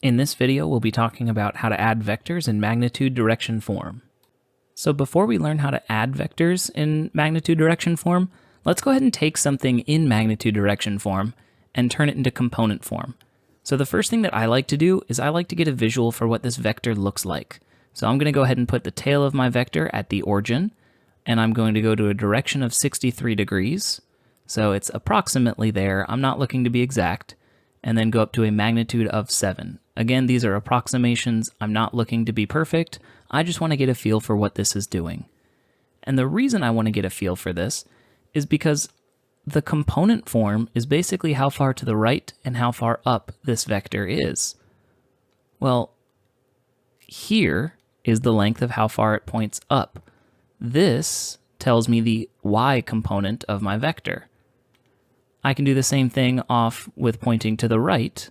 In this video, we'll be talking about how to add vectors in magnitude direction form. So before we learn how to add vectors in magnitude direction form, let's go ahead and take something in magnitude direction form and turn it into component form. So the first thing that I like to do is I like to get a visual for what this vector looks like. So I'm going to go ahead and put the tail of my vector at the origin, and I'm going to go to a direction of 63 degrees. So it's approximately there. I'm not looking to be exact. And then go up to a magnitude of 7. Again, these are approximations. I'm not looking to be perfect. I just want to get a feel for what this is doing. And the reason I want to get a feel for this is because the component form is basically how far to the right and how far up this vector is. Well, here is the length of how far it points up. This tells me the y component of my vector. I can do the same thing off with pointing to the right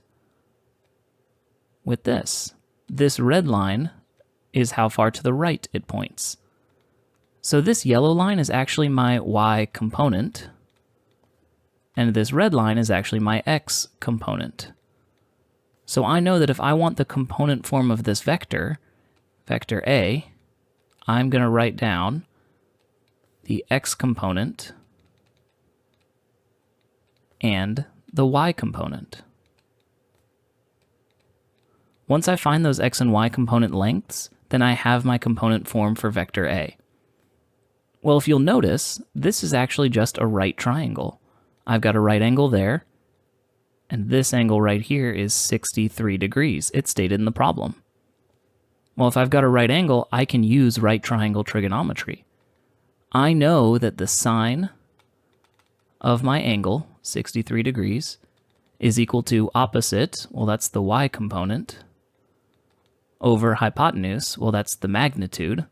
with this. This red line is how far to the right it points. So this yellow line is actually my y component, and this red line is actually my x component. So I know that if I want the component form of this vector, vector A, I'm going to write down the x component and the y component. Once I find those x and y component lengths, then I have my component form for vector A. Well, if you'll notice, this is actually just a right triangle. I've got a right angle there, and this angle right here is 63 degrees. It's stated in the problem. Well, if I've got a right angle, I can use right triangle trigonometry. I know that the sine of my angle, 63 degrees, is equal to opposite, well, that's the y component, over hypotenuse, well, that's the magnitude.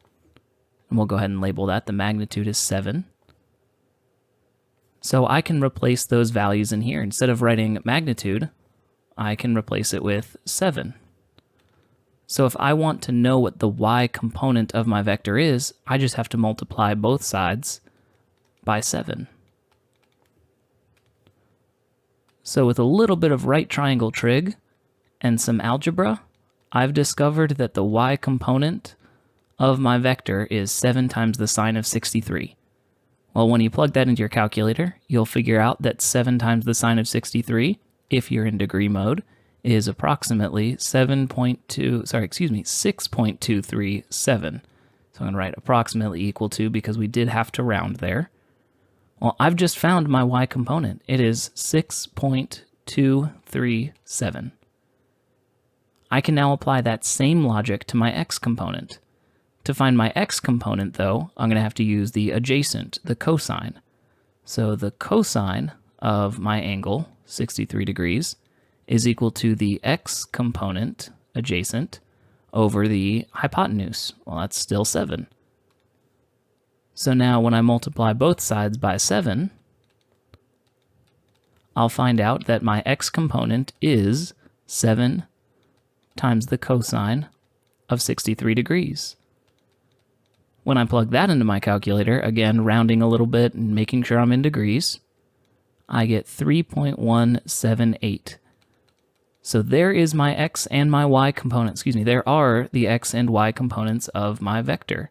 And we'll go ahead and label that. The magnitude is 7. So I can replace those values in here. Instead of writing magnitude, I can replace it with 7. So if I want to know what the y component of my vector is, I just have to multiply both sides by 7. So with a little bit of right triangle trig and some algebra, I've discovered that the y component of my vector is 7 times the sine of 63. Well, when you plug that into your calculator, you'll figure out that 7 times the sine of 63, if you're in degree mode, is approximately 6.237. So I'm going to write approximately equal to because we did have to round there. Well, I've just found my y component. It is 6.237. I can now apply that same logic to my x component. To find my x component, though, I'm going to have to use the adjacent, the cosine. So the cosine of my angle, 63 degrees, is equal to the x component, adjacent, over the hypotenuse. Well, that's still 7. So now when I multiply both sides by 7, I'll find out that my x component is 7 times the cosine of 63 degrees. When I plug that into my calculator, again, rounding a little bit and making sure I'm in degrees, I get 3.178. So there is my x and my y component. There are the x and y components of my vector.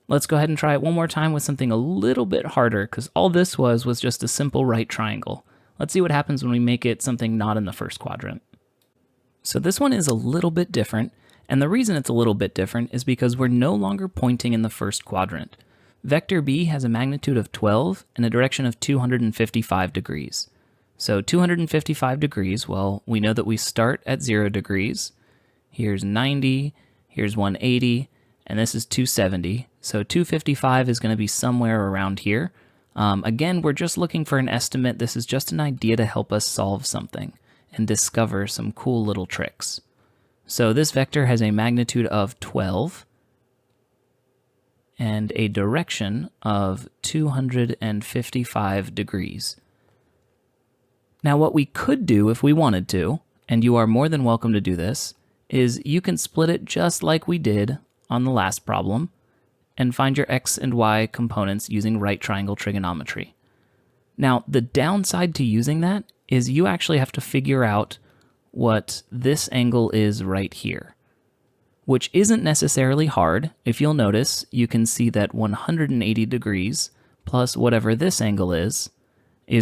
Let's go ahead and try it one more time with something a little bit harder, because all this was just a simple right triangle. Let's see what happens when we make it something not in the first quadrant. So this one is a little bit different, and the reason it's a little bit different is because we're no longer pointing in the first quadrant. Vector B has a magnitude of 12 and a direction of 255 degrees. So 255 degrees, well, we know that we start at 0 degrees. Here's 90, here's 180, and this is 270. So 255 is going to be somewhere around here. Again, we're just looking for an estimate. This is just an idea to help us solve something and discover some cool little tricks. So this vector has a magnitude of 12 and a direction of 255 degrees. Now what we could do if we wanted to, and you are more than welcome to do this, is you can split it just like we did on the last problem and find your x and y components using right triangle trigonometry. Now, the downside to using that is you actually have to figure out what this angle is right here, which isn't necessarily hard. If you'll notice, you can see that 180 degrees plus whatever this angle is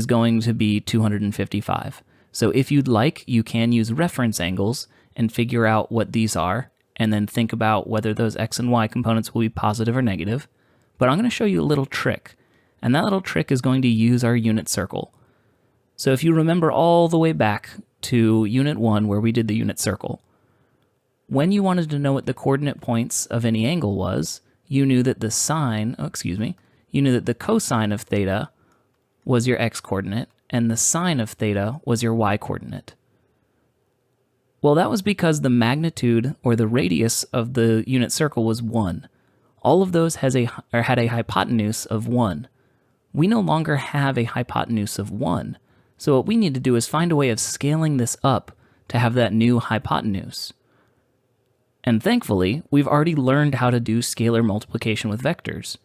going to be 255. So if you'd like, you can use reference angles and figure out what these are, and then think about whether those x and y components will be positive or negative. But I'm going to show you a little trick, and that little trick is going to use our unit circle. So if you remember all the way back to Unit 1 where we did the unit circle, when you wanted to know what the coordinate points of any angle was, you knew that the you knew that the cosine of theta was your x-coordinate, and the sine of theta was your y-coordinate. Well, that was because the magnitude, or the radius, of the unit circle was 1. All of those had a hypotenuse of 1. We no longer have a hypotenuse of 1, so what we need to do is find a way of scaling this up to have that new hypotenuse. And thankfully, we've already learned how to do scalar multiplication with vectors.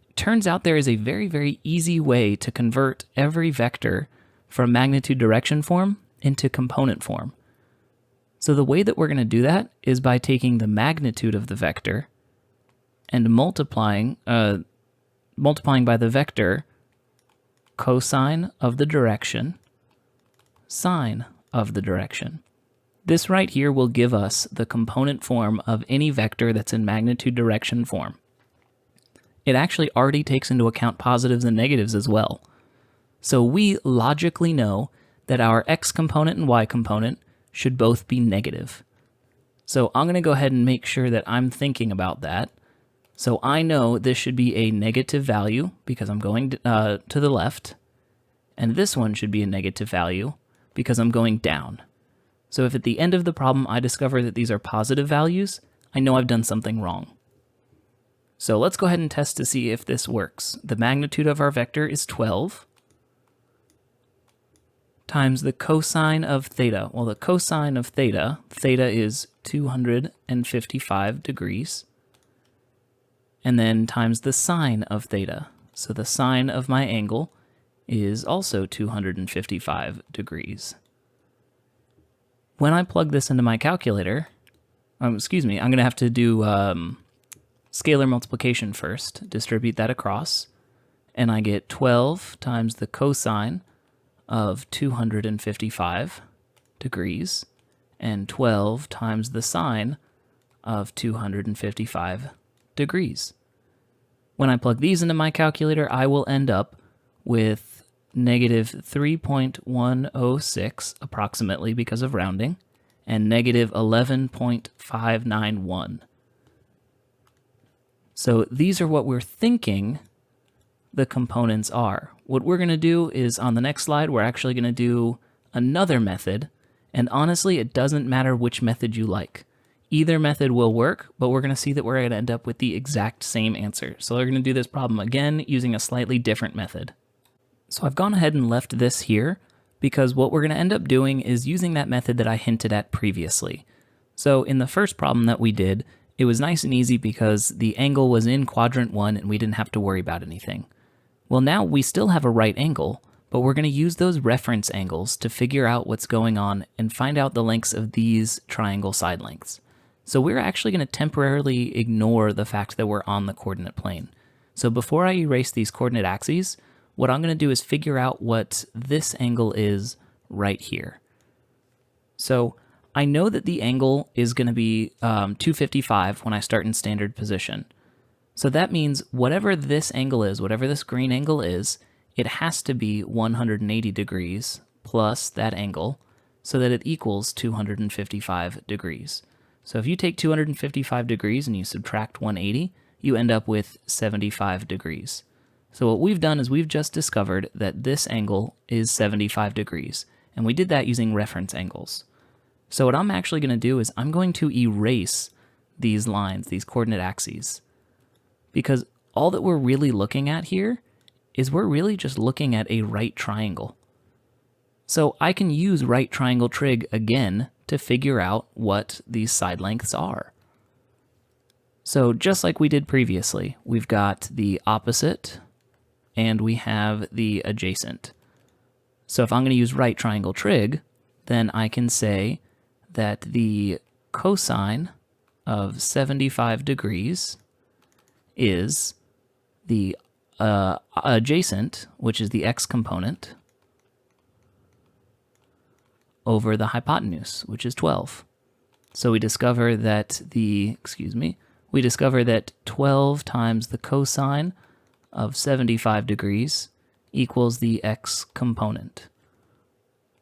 It turns out there is a very, very easy way to convert every vector from magnitude direction form into component form. So the way that we're going to do that is by taking the magnitude of the vector and multiplying by the vector cosine of the direction, sine of the direction. This right here will give us the component form of any vector that's in magnitude direction form. It actually already takes into account positives and negatives as well. So we logically know that our x component and y component should both be negative. So I'm going to go ahead and make sure that I'm thinking about that. So I know this should be a negative value because I'm going to the left, and this one should be a negative value because I'm going down. So if at the end of the problem I discover that these are positive values, I know I've done something wrong. So let's go ahead and test to see if this works. The magnitude of our vector is 12 times the cosine of theta. Well, the cosine of theta is 255 degrees. And then times the sine of theta. So the sine of my angle is also 255 degrees. When I plug this into my calculator, I'm going to have to do scalar multiplication first, distribute that across, and I get 12 times the cosine of 255 degrees, and 12 times the sine of 255 degrees. When I plug these into my calculator, I will end up with negative 3.106 approximately because of rounding, and negative 11.591. So these are what we're thinking the components are. What we're going to do is on the next slide, we're actually going to do another method, and honestly, it doesn't matter which method you like. Either method will work, but we're going to see that we're going to end up with the exact same answer. So we're going to do this problem again using a slightly different method. So I've gone ahead and left this here because what we're going to end up doing is using that method that I hinted at previously. So in the first problem that we did, it was nice and easy because the angle was in quadrant 1 and we didn't have to worry about anything. Well, now we still have a right angle, but we're going to use those reference angles to figure out what's going on and find out the lengths of these triangle side lengths. So we're actually going to temporarily ignore the fact that we're on the coordinate plane. So before I erase these coordinate axes, what I'm going to do is figure out what this angle is right here. So I know that the angle is going to be 255 when I start in standard position. So that means whatever this angle is, whatever this green angle is, it has to be 180 degrees plus that angle so that it equals 255 degrees. So if you take 255 degrees and you subtract 180, you end up with 75 degrees. So what we've done is we've just discovered that this angle is 75 degrees, and we did that using reference angles. So what I'm actually going to do is I'm going to erase these lines, these coordinate axes, because all that we're really looking at here is we're really just looking at a right triangle. So I can use right triangle trig again to figure out what these side lengths are. So just like we did previously, we've got the opposite and we have the adjacent. So if I'm going to use right triangle trig, then I can say that the cosine of 75 degrees is the adjacent, which is the x component, over the hypotenuse, which is 12. So we discover that we discover that 12 times the cosine of 75 degrees equals the x component.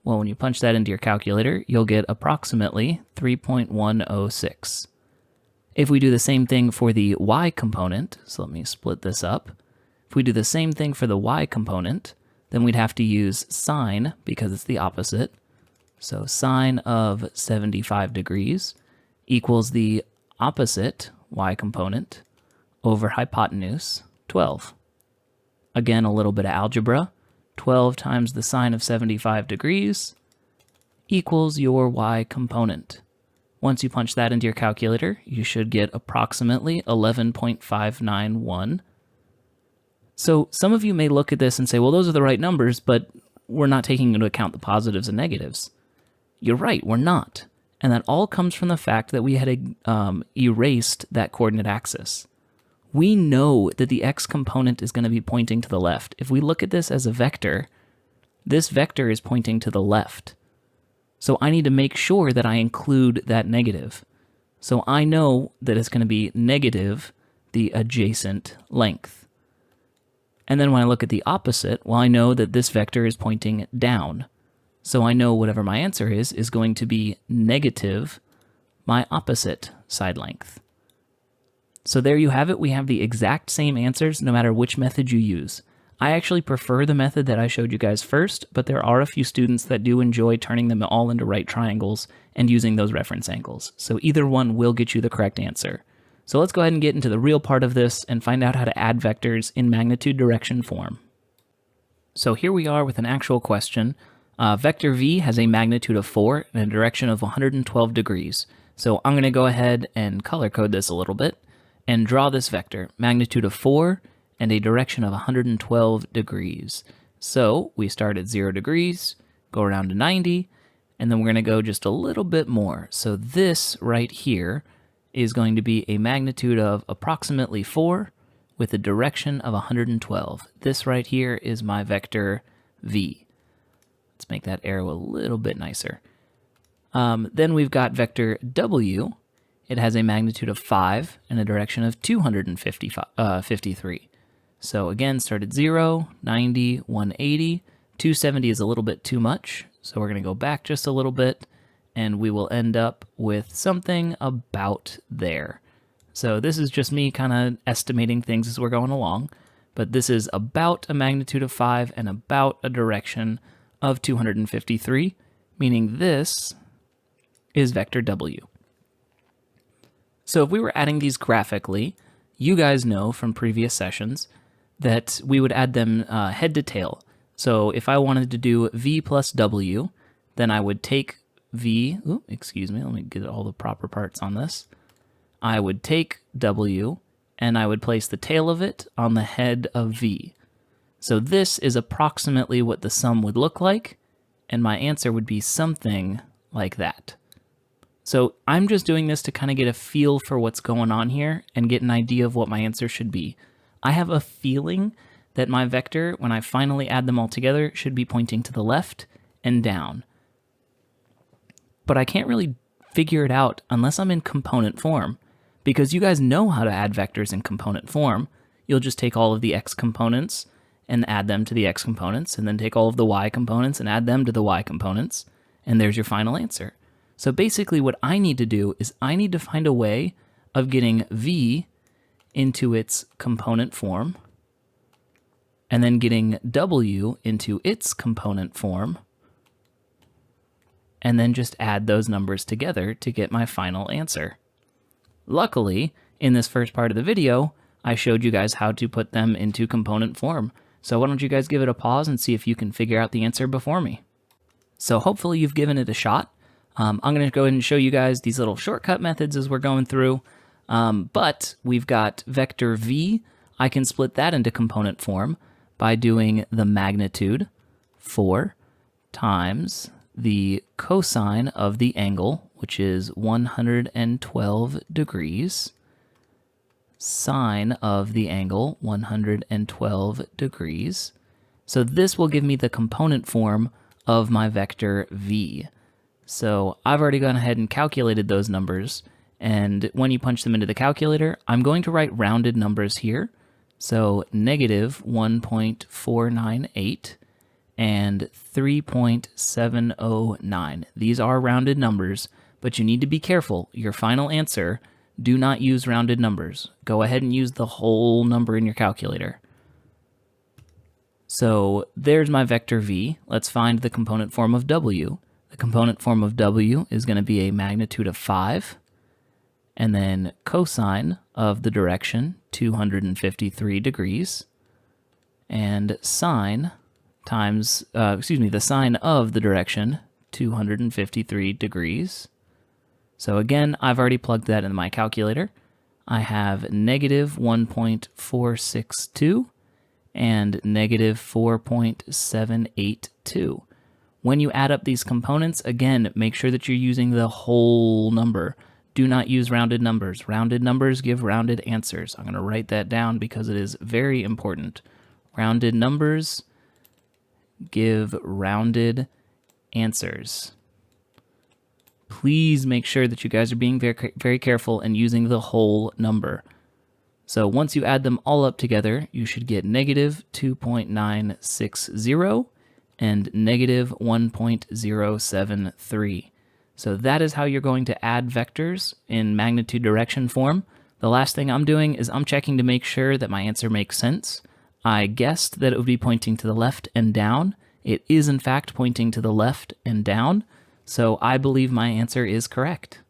Well, when you punch that into your calculator, you'll get approximately 3.106. If we do the same thing for the y component, so let me split this up. If we do the same thing for the y component, then we'd have to use sine because it's the opposite. So sine of 75 degrees equals the opposite y component over hypotenuse, 12. Again, a little bit of algebra. 12 times the sine of 75 degrees equals your y component. Once you punch that into your calculator, you should get approximately 11.591. So some of you may look at this and say, well, those are the right numbers, but we're not taking into account the positives and negatives. You're right, we're not. And that all comes from the fact that we had erased that coordinate axis. We know that the x component is going to be pointing to the left. If we look at this as a vector, this vector is pointing to the left. So I need to make sure that I include that negative. So I know that it's going to be negative the adjacent length. And then when I look at the opposite, well, I know that this vector is pointing down. So I know whatever my answer is going to be negative my opposite side length. So there you have it. We have the exact same answers no matter which method you use. I actually prefer the method that I showed you guys first, but there are a few students that do enjoy turning them all into right triangles and using those reference angles. So either one will get you the correct answer. So let's go ahead and get into the real part of this and find out how to add vectors in magnitude direction form. So here we are with an actual question. Vector v has a magnitude of 4 and a direction of 112 degrees. So I'm going to go ahead and color code this a little bit and draw this vector, magnitude of 4 and a direction of 112 degrees. So we start at 0 degrees, go around to 90, and then we're going to go just a little bit more. So this right here is going to be a magnitude of approximately 4 with a direction of 112. This right here is my vector v. Let's make that arrow a little bit nicer. Then we've got vector w. It has a magnitude of 5 and a direction of 253. So again, start at 0, 90, 180. 270 is a little bit too much, so we're going to go back just a little bit, and we will end up with something about there. So this is just me kind of estimating things as we're going along, but this is about a magnitude of 5 and about a direction of 253, meaning this is vector w. So if we were adding these graphically, you guys know from previous sessions that we would add them head to tail. So if I wanted to do v plus w, then I would take v, let me get all the proper parts on this. I would take w and I would place the tail of it on the head of v. So this is approximately what the sum would look like, and my answer would be something like that. So I'm just doing this to kind of get a feel for what's going on here and get an idea of what my answer should be. I have a feeling that my vector, when I finally add them all together, should be pointing to the left and down. But I can't really figure it out unless I'm in component form, because you guys know how to add vectors in component form. You'll just take all of the x components and add them to the x components, and then take all of the y components and add them to the y components, and there's your final answer. So basically what I need to do is I need to find a way of getting v into its component form, and then getting w into its component form, and then just add those numbers together to get my final answer. Luckily, in this first part of the video, I showed you guys how to put them into component form. So why don't you guys give it a pause and see if you can figure out the answer before me. So hopefully you've given it a shot. I'm going to go ahead and show you guys these little shortcut methods as we're going through. But we've got vector v. I can split that into component form by doing the magnitude 4 times the cosine of the angle, which is 112 degrees, sine of the angle, 112 degrees. So this will give me the component form of my vector v. So I've already gone ahead and calculated those numbers, and when you punch them into the calculator, I'm going to write rounded numbers here. So negative 1.498 and 3.709. These are rounded numbers, but you need to be careful. Your final answer, do not use rounded numbers. Go ahead and use the whole number in your calculator. So there's my vector v. Let's find the component form of w. The component form of w is going to be a magnitude of 5, and then cosine of the direction, 253 degrees, and sine times, the sine of the direction, 253 degrees. So again, I've already plugged that into my calculator. I have negative 1.462 and negative 4.782. When you add up these components, again, make sure that you're using the whole number. Do not use rounded numbers. Rounded numbers give rounded answers. I'm going to write that down because it is very important. Rounded numbers give rounded answers. Please make sure that you guys are being very, very careful and using the whole number. So once you add them all up together, you should get negative 2.960 and negative 1.073. So that is how you're going to add vectors in magnitude direction form. The last thing I'm doing is I'm checking to make sure that my answer makes sense. I guessed that it would be pointing to the left and down. It is in fact pointing to the left and down, so I believe my answer is correct.